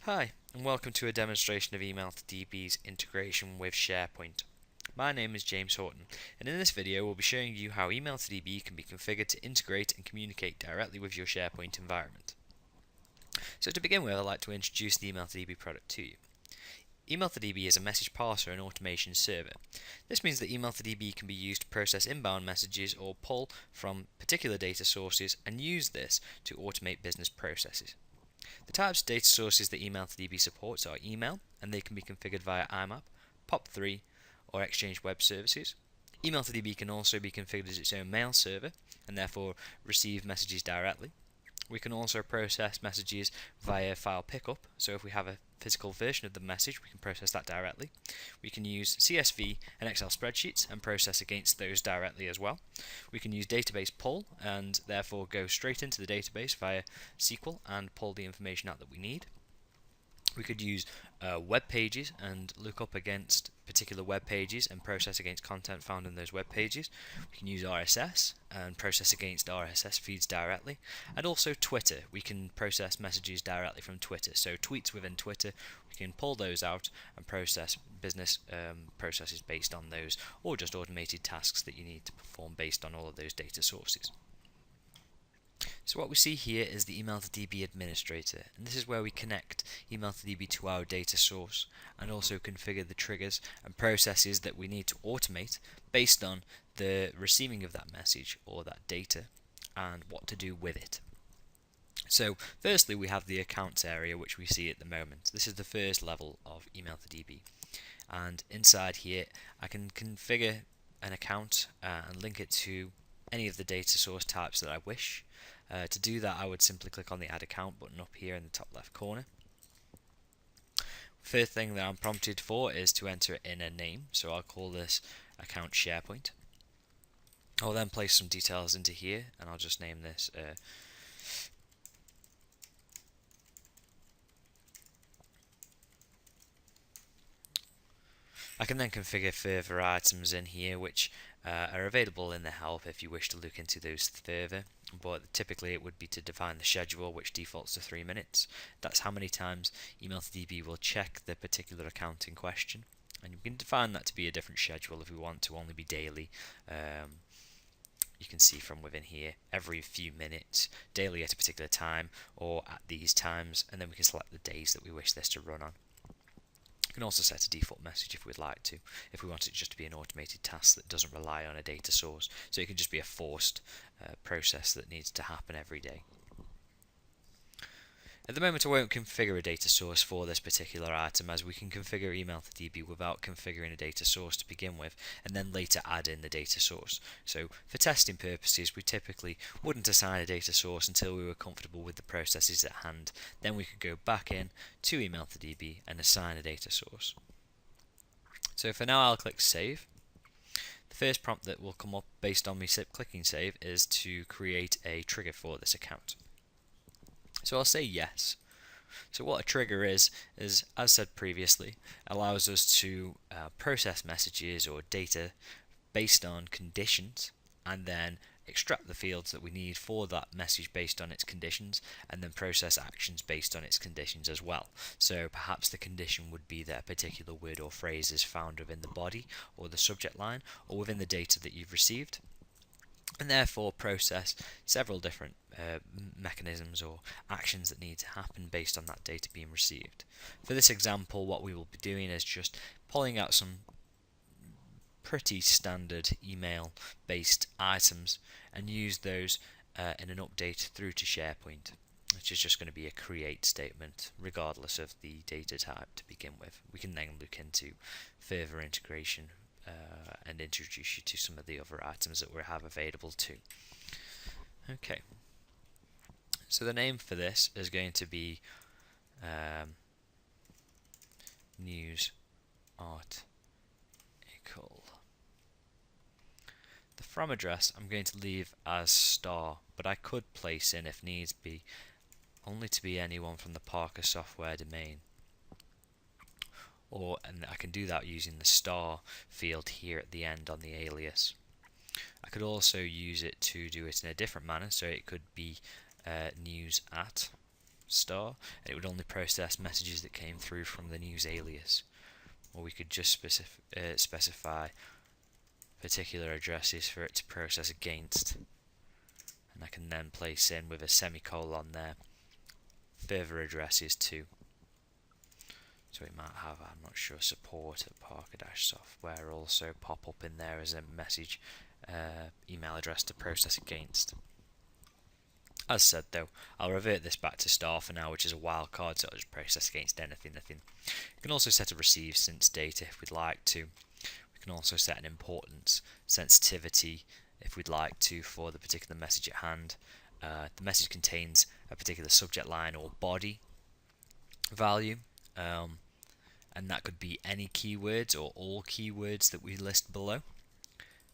Hi, and welcome to a demonstration of Email to DB's integration with SharePoint. My name is James Horton, and in this video we'll be showing you how Email to DB can be configured to integrate and communicate directly with your SharePoint environment. So to begin with, I'd like to introduce the Email to DB product to you. Email to DB is a message parser and automation server. This means that Email to DB can be used to process inbound messages or pull from particular data sources and use this to automate business processes. The types of data sources that Email to DB supports are email, and they can be configured via IMAP, POP3, or Exchange Web Services. Email to DB can also be configured as its own mail server, and therefore receive messages directly. We can also process messages via file pickup, so if we have a physical version of the message, we can process that directly. We can use CSV and Excel spreadsheets and process against those directly as well. We can use database pull and therefore go straight into the database via SQL and pull the information out that we need. We could use web pages and look up against particular web pages and process against content found in those web pages. We can use RSS and process against RSS feeds directly. And also Twitter. We can process messages directly from Twitter. So tweets within Twitter, we can pull those out and process business processes based on those, or just automated tasks that you need to perform based on all of those data sources. So what we see here is the Email to DB administrator, and this is where we connect Email to DB to our data source and also configure the triggers and processes that we need to automate based on the receiving of that message or that data and what to do with it. So firstly we have the accounts area, which we see at the moment. This is the first level of Email to DB, and inside here I can configure an account and link it to any of the data source types that I wish. To do that, I would simply click on the Add Account button up here in the top left corner. First thing that I'm prompted for is to enter in a name, so I'll call this Account SharePoint. I'll then place some details into here, and I'll just name this I can then configure further items in here which are available in the help if you wish to look into those further, but typically it would be to define the schedule, which defaults to 3 minutes. That's how many times Email to DB will check the particular account in question, and you can define that to be a different schedule if we want to only be daily. You can see from within here every few minutes, daily at a particular time, or at these times, and then we can select the days that we wish this to run on. We can also set a default message if we'd like to, if we want it just to be an automated task that doesn't rely on a data source. So it can just be a forced process that needs to happen every day. At the moment I won't configure a data source for this particular item, as we can configure Email to DB without configuring a data source to begin with and then later add in the data source. So for testing purposes we typically wouldn't assign a data source until we were comfortable with the processes at hand. Then we could go back in to Email to DB and assign a data source. So for now I'll click Save. The first prompt that will come up based on me clicking Save is to create a trigger for this account. So I'll say yes. So what a trigger is as said previously, allows us to process messages or data based on conditions and then extract the fields that we need for that message based on its conditions, and then process actions based on its conditions as well. So perhaps the condition would be that a particular word or phrase is found within the body or the subject line or within the data that you've received, and therefore process several different mechanisms or actions that need to happen based on that data being received. For this example, what we will be doing is just pulling out some pretty standard email based items and use those in an update through to SharePoint, which is just going to be a create statement regardless of the data type to begin with. We can then look into further integration and introduce you to some of the other items that we have available too. Okay, so the name for this is going to be news article. The from address I'm going to leave as star, but I could place in, if needs be, only to be anyone from the Parker software domain. And I can do that using the star field here at the end on the alias. I could also use it to do it in a different manner, so it could be news at, star, and it would only process messages that came through from the news alias. Or we could just specify particular addresses for it to process against, and I can then place in with a semicolon there further addresses too. So we might have, I'm not sure, support at Parker-software also pop up in there as a message email address to process against. As said though, I'll revert this back to star for now, which is a wildcard, so I'll just process against anything. You can also set a receive since data if we'd like to. We can also set an importance sensitivity if we'd like to for the particular message at hand. The message contains a particular subject line or body value, and that could be any keywords or all keywords that we list below.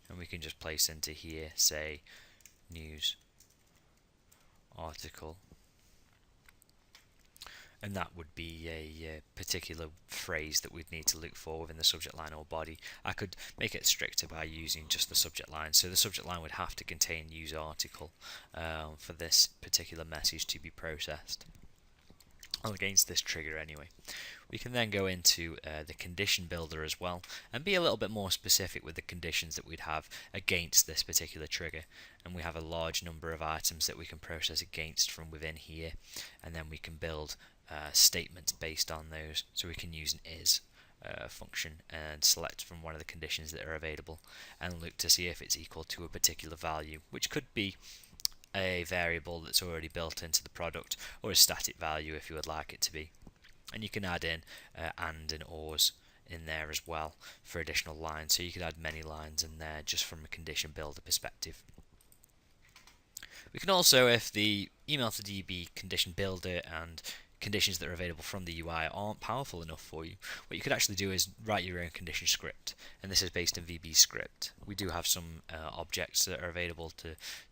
And we can just place into here, say, news article, and that would be a particular phrase that we'd need to look for within the subject line or body. I could make it stricter by using just the subject line, so the subject line would have to contain news article for this particular message to be processed against this trigger anyway. We can then go into the condition builder as well and be a little bit more specific with the conditions that we'd have against this particular trigger, and we have a large number of items that we can process against from within here, and then we can build statements based on those. So we can use an is function and select from one of the conditions that are available and look to see if it's equal to a particular value, which could be a variable that's already built into the product, or a static value if you would like it to be. And you can add in and ors in there as well for additional lines, so you could add many lines in there just from a condition builder perspective. We can also, if the email to DB condition builder and conditions that are available from the UI aren't powerful enough for you, what you could actually do is write your own condition script, and this is based in VB script. We do have some objects that are available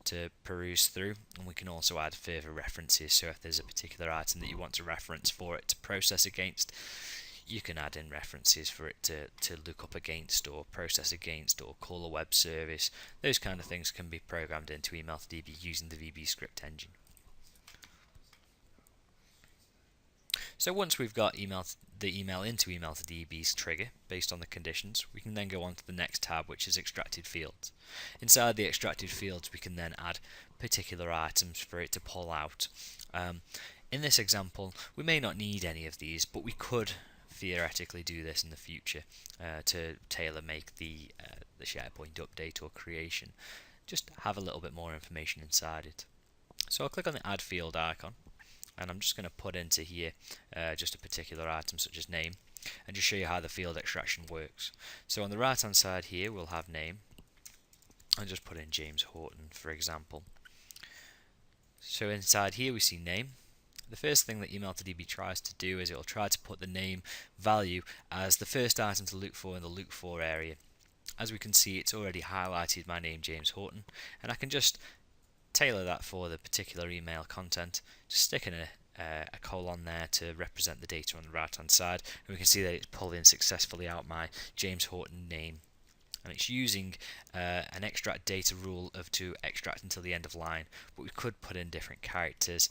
to peruse through, and we can also add further references, so if there's a particular item that you want to reference for it to process against, you can add in references for it to look up against or process against or call a web service. Those kind of things can be programmed into email to DB using the VB script engine. So once we've got the email into email to DB's trigger based on the conditions, we can then go on to the next tab, which is extracted fields. Inside the extracted fields, we can then add particular items for it to pull out. In this example, we may not need any of these, but we could theoretically do this in the future to tailor make the SharePoint update or creation. Just have a little bit more information inside it. So I'll click on the add field icon, and I'm just going to put into here just a particular item such as name, and just show you how the field extraction works. So on the right hand side here we'll have name, and just put in James Horton for example. So inside here we see name. The first thing that email to DB tries to do is it will try to put the name value as the first item to look for in the look for area. As we can see, it's already highlighted my name, James Horton, and I can just tailor that for the particular email content, just stick in a colon there to represent the data on the right hand side, and we can see that it's pulling successfully out my James Horton name, and it's using an extract data rule of to extract until the end of line, but we could put in different characters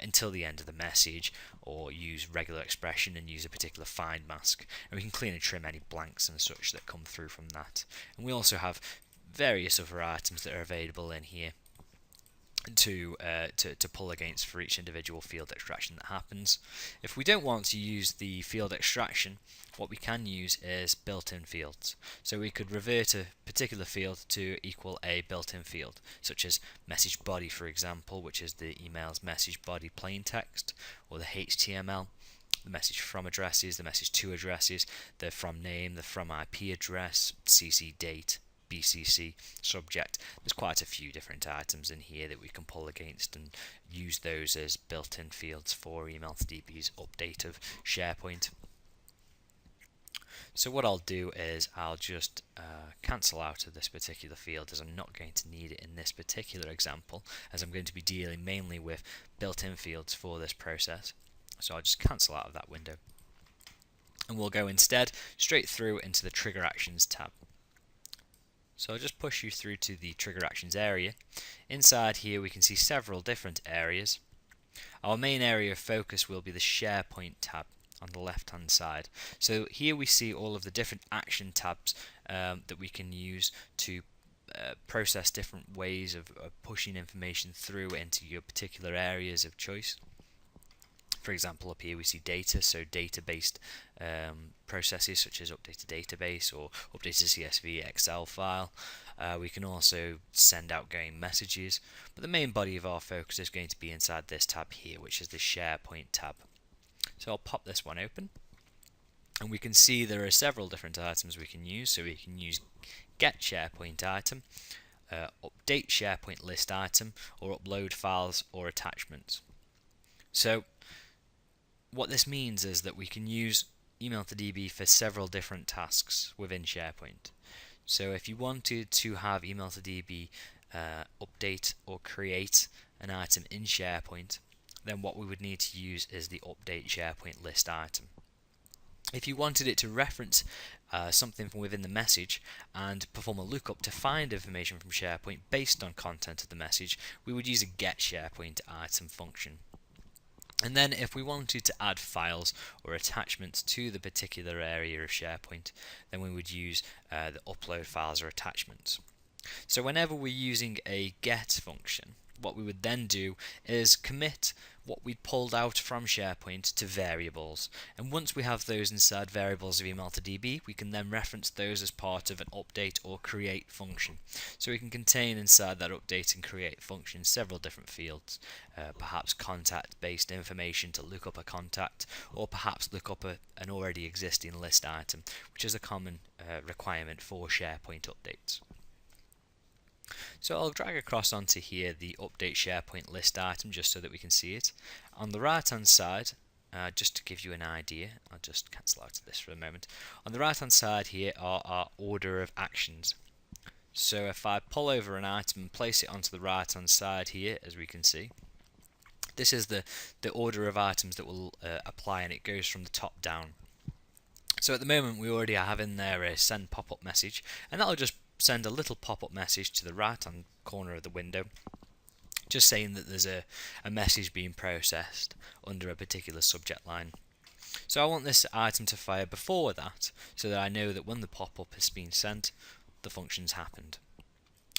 until the end of the message, or use regular expression and use a particular find mask, and we can clean and trim any blanks and such that come through from that. And we also have various other items that are available in here to pull against for each individual field extraction that happens. If we don't want to use the field extraction, what we can use is built-in fields. So we could revert a particular field to equal a built-in field, such as message body for example, which is the email's message body plain text, or the HTML, the message from addresses, the message to addresses, the from name, the from IP address, CC date, BCC subject. There's quite a few different items in here that we can pull against and use those as built-in fields for email to DB's update of SharePoint. So what I'll do is I'll just cancel out of this particular field, as I'm not going to need it in this particular example, as I'm going to be dealing mainly with built-in fields for this process. So I'll just cancel out of that window, and we'll go instead straight through into the Trigger Actions tab. So I'll just push you through to the Trigger Actions area. Inside here we can see several different areas. Our main area of focus will be the SharePoint tab on the left hand side. So here we see all of the different action tabs that we can use to process different ways of pushing information through into your particular areas of choice. For example, up here we see data, so data-based processes such as update a database or update a CSV Excel file. We can also send outgoing messages, but the main body of our focus is going to be inside this tab here, which is the SharePoint tab. So I'll pop this one open, and we can see there are several different items we can use. So we can use get SharePoint item, update SharePoint list item, or upload files or attachments. So what this means is that we can use email to DB for several different tasks within SharePoint. So if you wanted to have email to DB update or create an item in SharePoint, then what we would need to use is the update SharePoint list item. If you wanted it to reference something from within the message and perform a lookup to find information from SharePoint based on content of the message, we would use a get SharePoint item function. And then if we wanted to add files or attachments to the particular area of SharePoint, then we would use the upload files or attachments. So whenever we're using a get function, what we would then do is commit what we'd pulled out from SharePoint to variables. And once we have those inside variables of email to DB, we can then reference those as part of an update or create function. So we can contain inside that update and create function several different fields, perhaps contact-based information to look up a contact, or perhaps look up an already existing list item, which is a common requirement for SharePoint updates. So I'll drag across onto here the update SharePoint list item just so that we can see it. On the right hand side, just to give you an idea, I'll just cancel out of this for a moment. On the right hand side here are our order of actions. So if I pull over an item and place it onto the right hand side here, as we can see, this is the order of items that will apply, and it goes from the top down. So at the moment we already have in there a send pop-up message, and that'll just send a little pop-up message to the right hand corner of the window just saying that there's a message being processed under a particular subject line. So I want this item to fire before that so that I know that when the pop-up has been sent, the function's happened.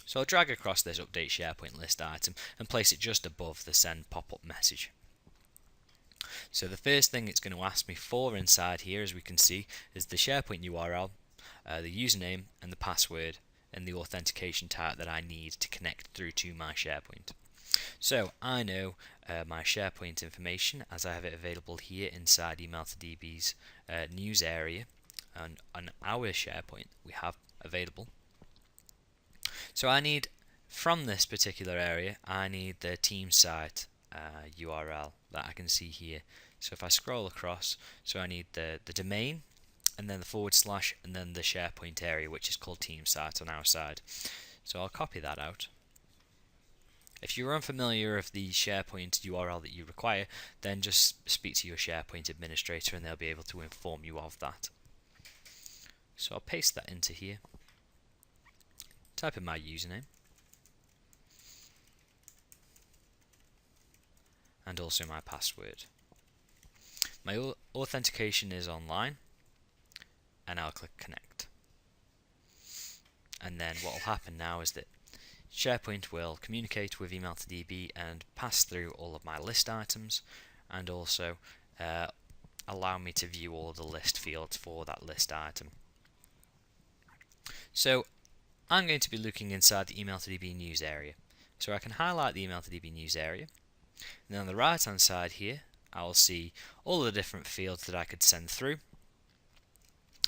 So I'll drag across this update SharePoint list item and place it just above the send pop-up message. So the first thing it's going to ask me for inside here, as we can see, is the SharePoint URL, the username and the password, and the authentication type that I need to connect through to my SharePoint. So I know my SharePoint information as I have it available here inside Email to DB's news area, and on our SharePoint we have available. So I need, from this particular area, I need the team site URL that I can see here. So if I scroll across, so I need the domain, and then the /, and then the SharePoint area, which is called team site on our side. So I'll copy that out. If you're unfamiliar with the SharePoint URL that you require, then just speak to your SharePoint administrator and they'll be able to inform you of that. So I'll paste that into here, type in my username, and also my password. My authentication is online, and I'll click connect. And then what will happen now is that SharePoint will communicate with Email to DB and pass through all of my list items, and also allow me to view all the list fields for that list item. So I'm going to be looking inside the Email to DB news area. So I can highlight the Email to DB news area, and then on the right hand side here I will see all the different fields that I could send through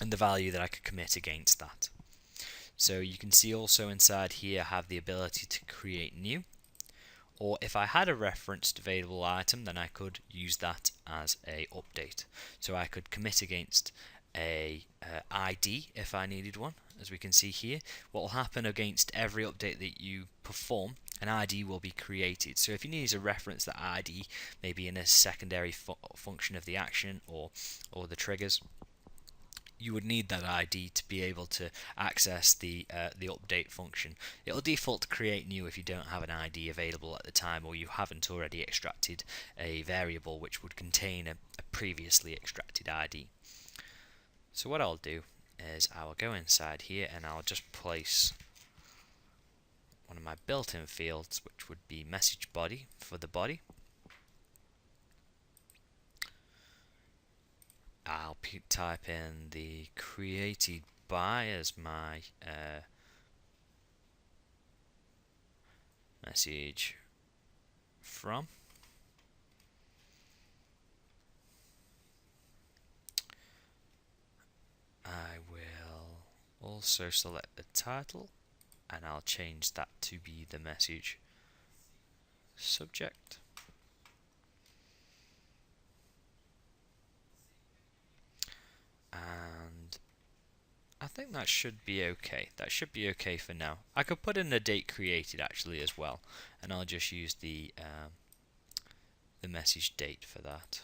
and the value that I could commit against that. So you can see also inside here I have the ability to create new, or if I had a referenced available item, then I could use that as a update. So I could commit against a ID if I needed one. As we can see here, what will happen against every update that you perform, an ID will be created. So if you need to reference that ID, maybe in a secondary function of the action or the triggers, you would need that ID to be able to access the update function. It'll default to create new if you don't have an ID available at the time, or you haven't already extracted a variable which would contain a previously extracted ID. So what I'll do is I will go inside here and I'll just place one of my built-in fields, which would be message body for the body. I'll type in the created by as my message from. I will also select the title and I'll change that to be the message subject. And I think that should be okay. That should be okay for now. I could put in the date created actually as well, and I'll just use the message date for that.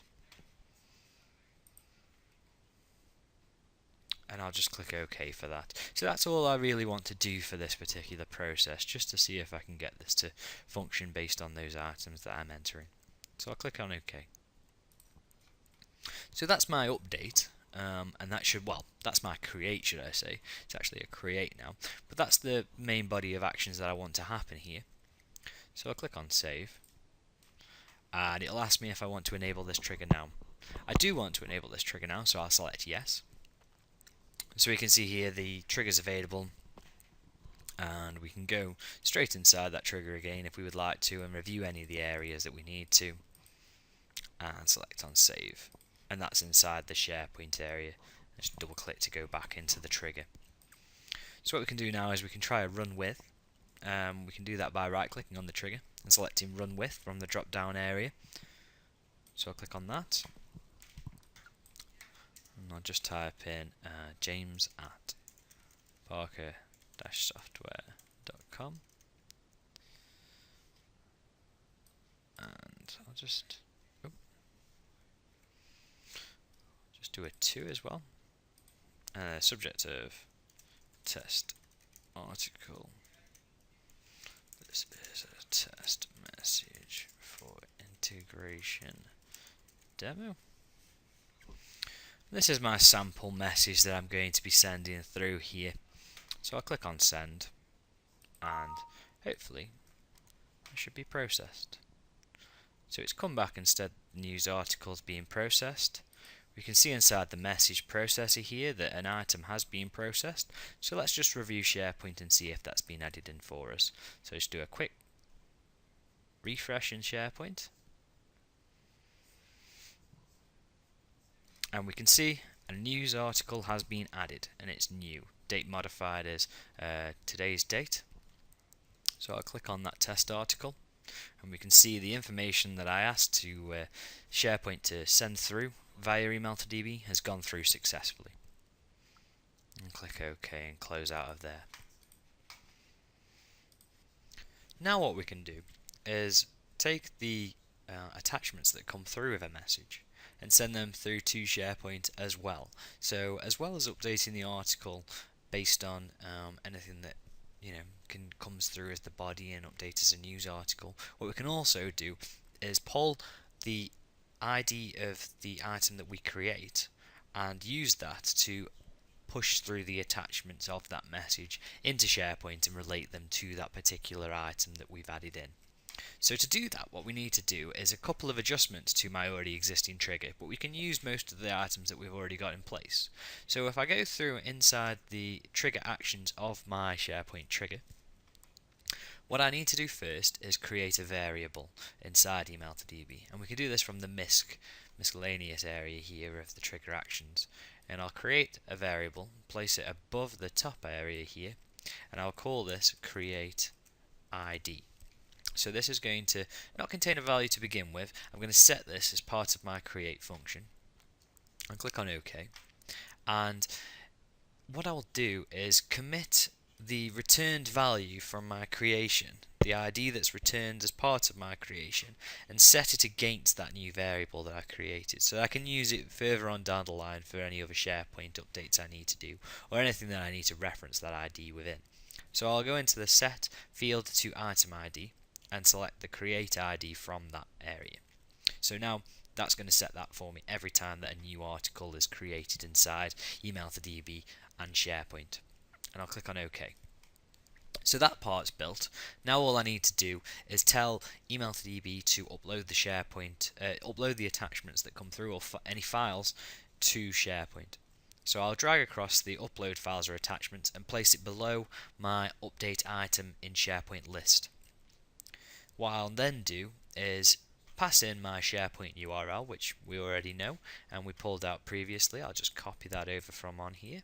And I'll just click OK for that. So that's all I really want to do for this particular process, just to see if I can get this to function based on those items that I'm entering. So I'll click on OK. So that's my update. And that should, well, that's my create, should I say. It's actually a create now, but that's the main body of actions that I want to happen here. So I'll click on save, and it'll ask me if I want to enable this trigger now. I do want to enable this trigger now, so I'll select yes. So we can see here the trigger's available, and we can go straight inside that trigger again if we would like to, and review any of the areas that we need to, and select on save. And that's inside the SharePoint area. Just double click to go back into the trigger. So what we can do now is we can try a run with. We can do that by right clicking on the trigger and selecting run with from the drop down area. So I'll click on that, and I'll just type in James at parker-software.com, and I'll just do a 2 as well. Subject of test article. This is a test message for integration demo. This is my sample message that I'm going to be sending through here. So I'll click on send, and hopefully it should be processed. So it's come back instead news articles being processed. We can see inside the message processor here that an item has been processed. So let's just review SharePoint and see if that's been added in for us. So just do a quick refresh in SharePoint, and we can see a news article has been added, and it's new. Date modified as today's date. So I'll click on that test article, and we can see the information that I asked to SharePoint to send through via email to DB has gone through successfully. And click OK and close out of there. Now what we can do is take the attachments that come through with a message and send them through to SharePoint as well. So as well as updating the article based on anything that comes through as the body and update as a news article, what we can also do is pull the ID of the item that we create and use that to push through the attachments of that message into SharePoint and relate them to that particular item that we've added in. So to do that, what we need to do is a couple of adjustments to my already existing trigger, but we can use most of the items that we've already got in place. So if I go through inside the trigger actions of my SharePoint trigger, what I need to do first is create a variable inside email to DB, and we can do this from the miscellaneous area here of the trigger actions. And I'll create a variable, place it above the top area here, and I'll call this create ID. So this is going to not contain a value to begin with. I'm going to set this as part of my create function. I'll click on OK, and what I'll do is commit the returned value from my creation the ID that's returned as part of my creation, and set it against that new variable that I created, so I can use it further on down the line for any other SharePoint updates I need to do, or anything that I need to reference that ID within. So I'll go into the set field to item ID and select the create ID from that area. So now that's going to set that for me every time that a new article is created inside Email to DB and SharePoint. And I'll click on OK. So that part's built. Now all I need to do is tell Email to DB to upload the SharePoint, upload the attachments that come through, or any files, to SharePoint. So I'll drag across the upload files or attachments and place it below my update item in SharePoint list. What I'll then do is pass in my SharePoint URL, which we already know and we pulled out previously. I'll just copy that over from on here.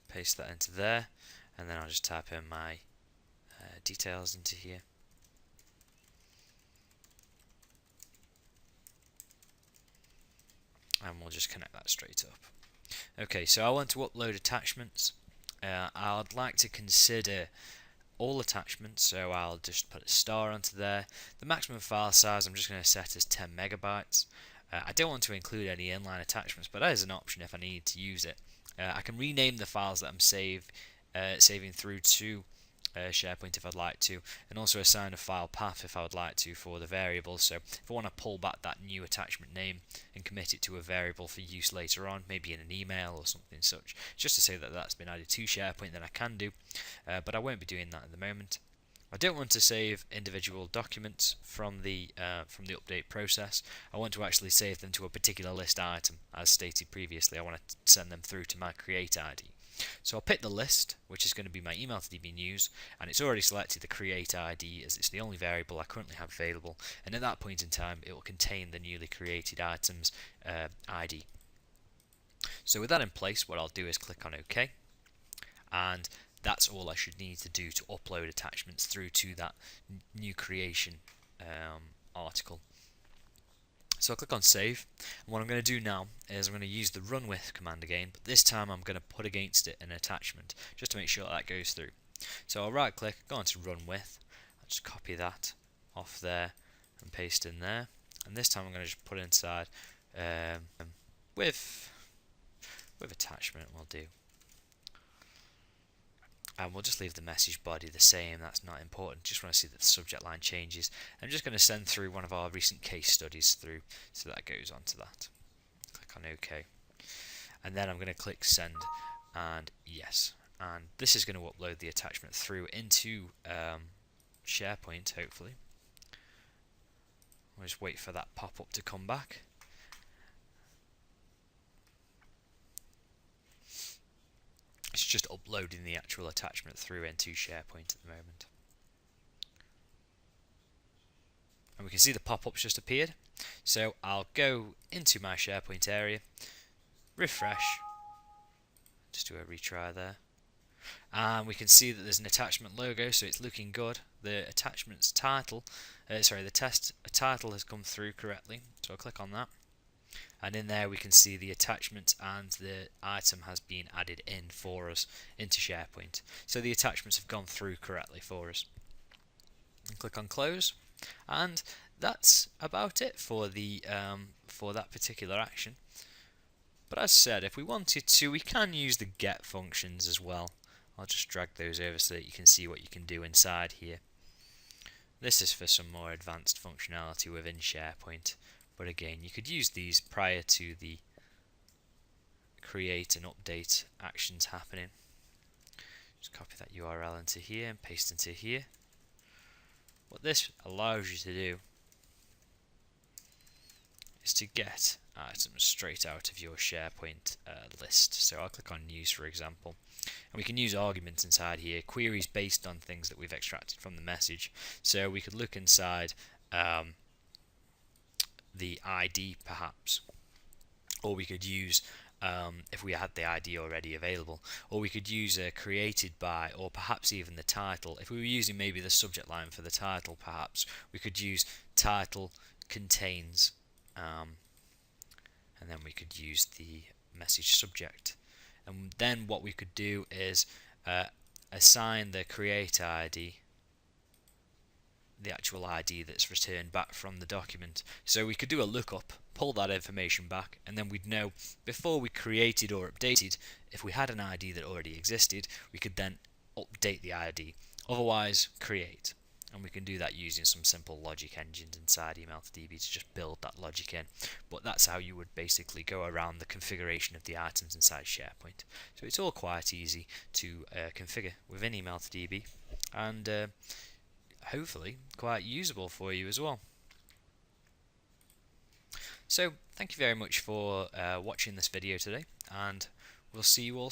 Paste that into there, and then I'll just type in my details into here. And we'll just connect that straight up. Okay, so I want to upload attachments. I'd like to consider all attachments, so I'll just put a star onto there. The maximum file size I'm just going to set as 10 megabytes. I don't want to include any inline attachments, but that is an option if I need to use it. I can rename the files that I'm saving through to SharePoint if I'd like to, and also assign a file path if I would like to for the variable. So if I want to pull back that new attachment name and commit it to a variable for use later on, maybe in an email or something such, just to say that that's been added to SharePoint, then I can do, but I won't be doing that at the moment. I don't want to save individual documents from the update process. I want to actually save them to a particular list item, as stated previously. I want to send them through to my create ID. So I'll pick the list, which is going to be my Email to DB news, and it's already selected the create ID as it's the only variable I currently have available, and at that point in time it will contain the newly created item's ID. So with that in place, what I'll do is click on OK, and that's all I should need to do to upload attachments through to that new creation article. So I'll click on save, and what I'm going to do now is I'm going to use the run with command again, but this time I'm going to put against it an attachment just to make sure that goes through. So I'll right click, go on to run with, I'll just copy that off there and paste in there, and this time I'm going to just put inside with attachment will do. And we'll just leave the message body the same, that's not important, just want to see that the subject line changes. I'm just going to send through one of our recent case studies through, so that goes on to that. Click on OK. And then I'm going to click send, and yes. And this is going to upload the attachment through into SharePoint, hopefully. We'll just wait for that pop-up to come back. It's just uploading the actual attachment through into SharePoint at the moment. And we can see the pop-ups just appeared. So I'll go into my SharePoint area, refresh, just do a retry there. And we can see that there's an attachment logo, so it's looking good. The attachment's title, the test title has come through correctly. So I'll click on that. And in there we can see the attachment and the item has been added in for us into SharePoint. So the attachments have gone through correctly for us. And click on close, and that's about it for the for that particular action. But as said, if we wanted to, we can use the get functions as well. I'll just drag those over so that you can see what you can do inside here. This is for some more advanced functionality within SharePoint. But again, you could use these prior to the create and update actions happening. Just copy that URL into here and paste into here. What this allows you to do is to get items straight out of your SharePoint list. So I'll click on news, for example, and we can use arguments inside here, queries based on things that we've extracted from the message. So we could look inside the ID perhaps, or we could use if we had the ID already available, or we could use created by, or perhaps even the title. If we were using maybe the subject line for the title, perhaps we could use title contains, and then we could use the message subject. And then what we could do is assign the create ID, the actual ID that's returned back from the document. So we could do a lookup, pull that information back, and then we'd know before we created or updated, if we had an ID that already existed, we could then update the ID. Otherwise, create. And we can do that using some simple logic engines inside Email2DB to just build that logic in. But that's how you would basically go around the configuration of the items inside SharePoint. So it's all quite easy to configure within Email2DB, and hopefully quite usable for you as well. So thank you very much for watching this video today, and we'll see you all soon.